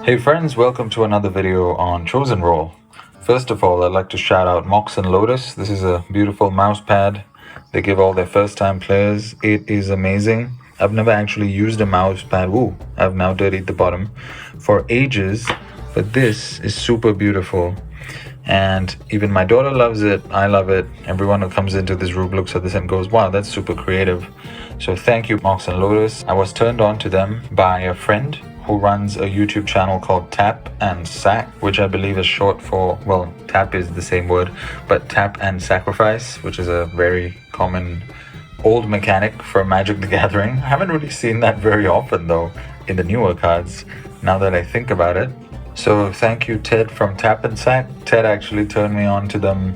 Hey friends, welcome to another video on Chosen Roll. First of all, I'd like to shout out Mox Lotus. This is a beautiful mouse pad they give all their first time players. It is amazing. I've never actually used a mouse pad. Ooh, I've now dirtied the bottom for ages, but this is super beautiful. And even my daughter loves it. I love it. Everyone who comes into this room looks at this and goes, wow, that's super creative. So thank you, Mox Lotus. I was turned on to them by a friend who runs a YouTube channel called Tap and Sack, which I believe is short for, well, tap is the same word, but tap and sacrifice, which is a very common old mechanic for Magic the Gathering. I haven't really seen that very often though in the newer cards, now that I think about it. So thank you, Ted from Tap and Sack. Ted actually turned me on to them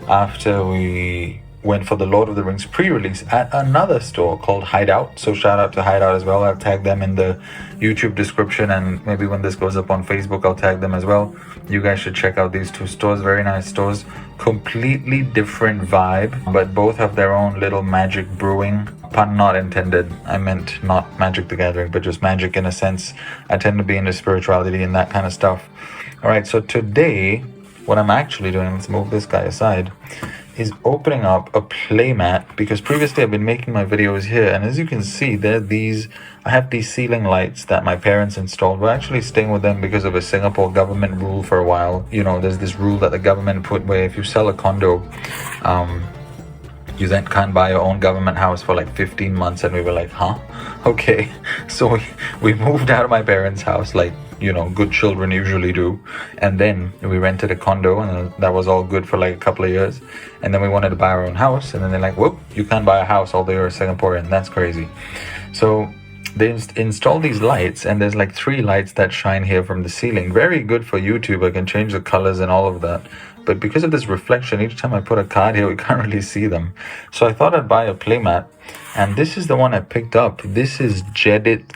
after we went for the Lord of the Rings pre-release at another store called Hideout. So shout out to Hideout as well. I'll tag them in the YouTube description, and maybe when this goes up on Facebook, I'll tag them as well. You guys should check out these two stores. Very nice stores. Completely different vibe, but both have their own little magic brewing. Pun not intended. I meant not Magic the Gathering, but just magic in a sense. I tend to be into spirituality and that kind of stuff. All right, so today, what I'm actually doing, let's move this guy aside, is opening up a playmat, because previously I've been making my videos here, and as you can see, I have these ceiling lights that my parents installed. We're actually staying with them because of a Singapore government rule for a while. You know, there's this rule that the government put where if you sell a condo, you then can't buy your own government house for like 15 months. And we were like, huh? Okay. So we moved out of my parents' house, like, you know, good children usually do. And then we rented a condo, and that was all good for like a couple of years. And then we wanted to buy our own house, and then they're like, whoop, you can't buy a house although you're a Singaporean. That's crazy. So they installed these lights, and there's like 3 lights that shine here from the ceiling. Very good for YouTube. I can change the colors and all of that. But because of this reflection, each time I put a card here, we can't really see them. So I thought I'd buy a playmat, and this is the one I picked up. This is Jedit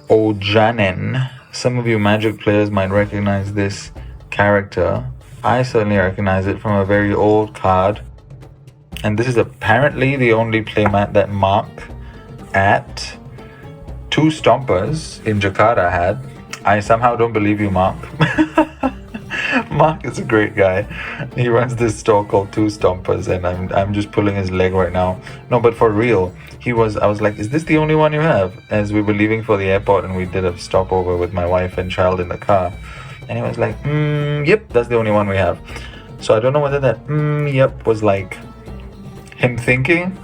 Ojanen. Some of you Magic players might recognize this character. I certainly recognize it from a very old card. And this is apparently the only playmat that Mark at Two Stompas in Jakarta had. I somehow don't believe you, Mark. Mark is a great guy. He runs this store called Two Stompas, and I'm just pulling his leg right now. No, but for real, I was like, is this the only one you have? As we were leaving for the airport, and we did a stopover with my wife and child in the car, and he was like, yep, that's the only one we have. So I don't know whether that yep was like him thinking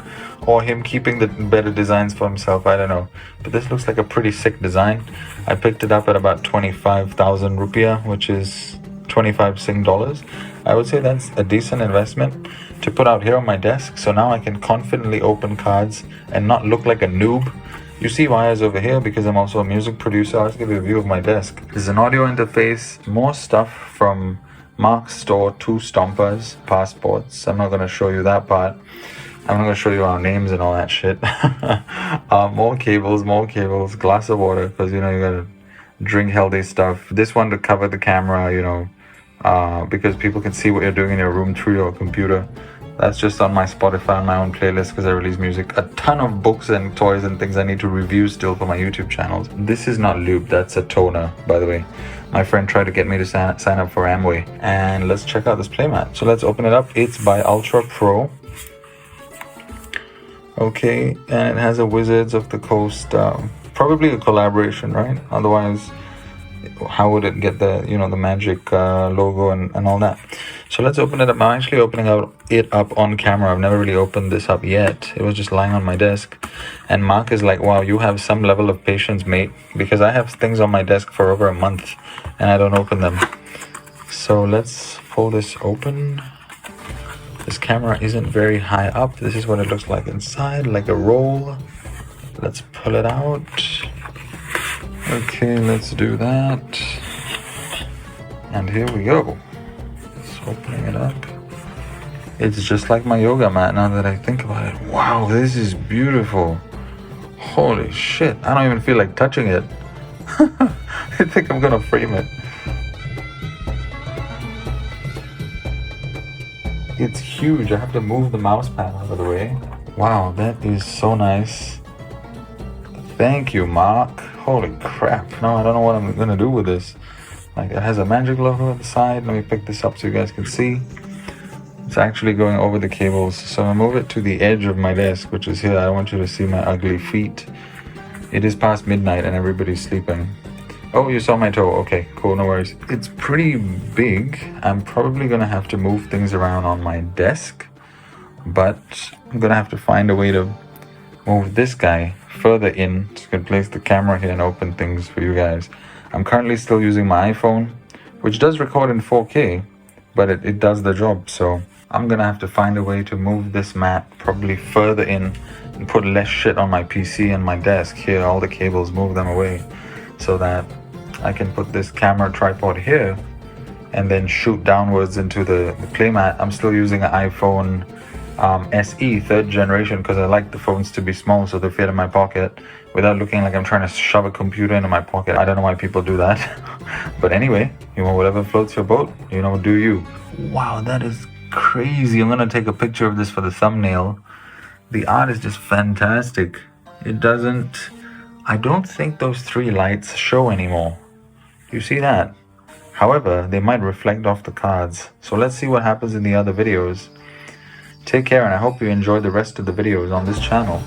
or him keeping the better designs for himself. I don't know, but this looks like a pretty sick design. I picked it up at about 25,000 rupiah, which is 25 Sing dollars. I would say that's a decent investment to put out here on my desk, so now I can confidently open cards and not look like a noob. You see wires over here because I'm also a music producer. I'll just give you a view of my desk. There's an audio interface, more stuff from Mark's store, Two Stompas, passports. I'm not going to show you that part. I'm not going to show you our names and all that shit. More cables, glass of water, because, you know, you got to drink healthy stuff. This one to cover the camera, you know, because people can see what you're doing in your room through your computer. That's just on my Spotify, on my own playlist, because I release music. A ton of books and toys and things I need to review still for my YouTube channels. This is not lube, that's a toner, by the way. My friend tried to get me to sign up for Amway. And let's check out this playmat. So let's open it up. It's by Ultra Pro. Okay, and it has a Wizards of the Coast, probably a collaboration, right? Otherwise, how would it get the, you know, the Magic logo and all that? So let's open it up. I'm actually opening it up on camera. I've never really opened this up yet. It was just lying on my desk. And Mark is like, wow, you have some level of patience, mate, because I have things on my desk for over a month and I don't open them. So let's pull this open. This camera isn't very high up. This is what it looks like inside, like a roll. Let's pull it out. Okay, let's do that. And here we go. Just opening it up. It's just like my yoga mat now that I think about it. Wow, this is beautiful. Holy shit, I don't even feel like touching it. I think I'm gonna frame it. It's huge. I have to move the mouse pad out of the way. Wow, that is so nice. Thank you, Mark. Holy crap. No, I don't know what I'm gonna do with this. Like, it has a magic logo at the side. Let me pick this up so you guys can see. It's actually going over the cables. So I move it to the edge of my desk, which is here. I don't want you to see my ugly feet. It is past midnight and everybody's sleeping. Oh, you saw my toe. Okay, cool, no worries. It's pretty big. I'm probably gonna have to move things around on my desk, but I'm gonna have to find a way to move this guy further in so I can place the camera here and open things for you guys. I'm currently still using my iPhone, which does record in 4K, but it does the job. So I'm gonna have to find a way to move this mat probably further in and put less shit on my PC and my desk here, all the cables, move them away so that I can put this camera tripod here and then shoot downwards into the Playmat. I'm still using an iPhone SE 3rd generation because I like the phones to be small so they fit in my pocket without looking like I'm trying to shove a computer into my pocket. I don't know why people do that. But anyway, you know, whatever floats your boat, you know, do you. Wow, that is crazy. I'm gonna take a picture of this for the thumbnail. The art is just fantastic. It doesn't, I don't think those 3 lights show anymore. You see that? However, they might reflect off the cards. So let's see what happens in the other videos. Take care, and I hope you enjoy the rest of the videos on this channel.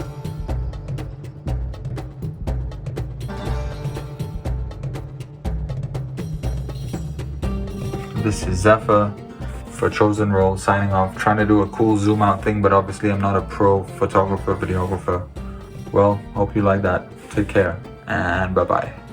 This is Zephyr for Chosen Role signing off, trying to do a cool zoom out thing, but obviously I'm not a pro photographer, videographer. Well, hope you like that. Take care, and bye-bye.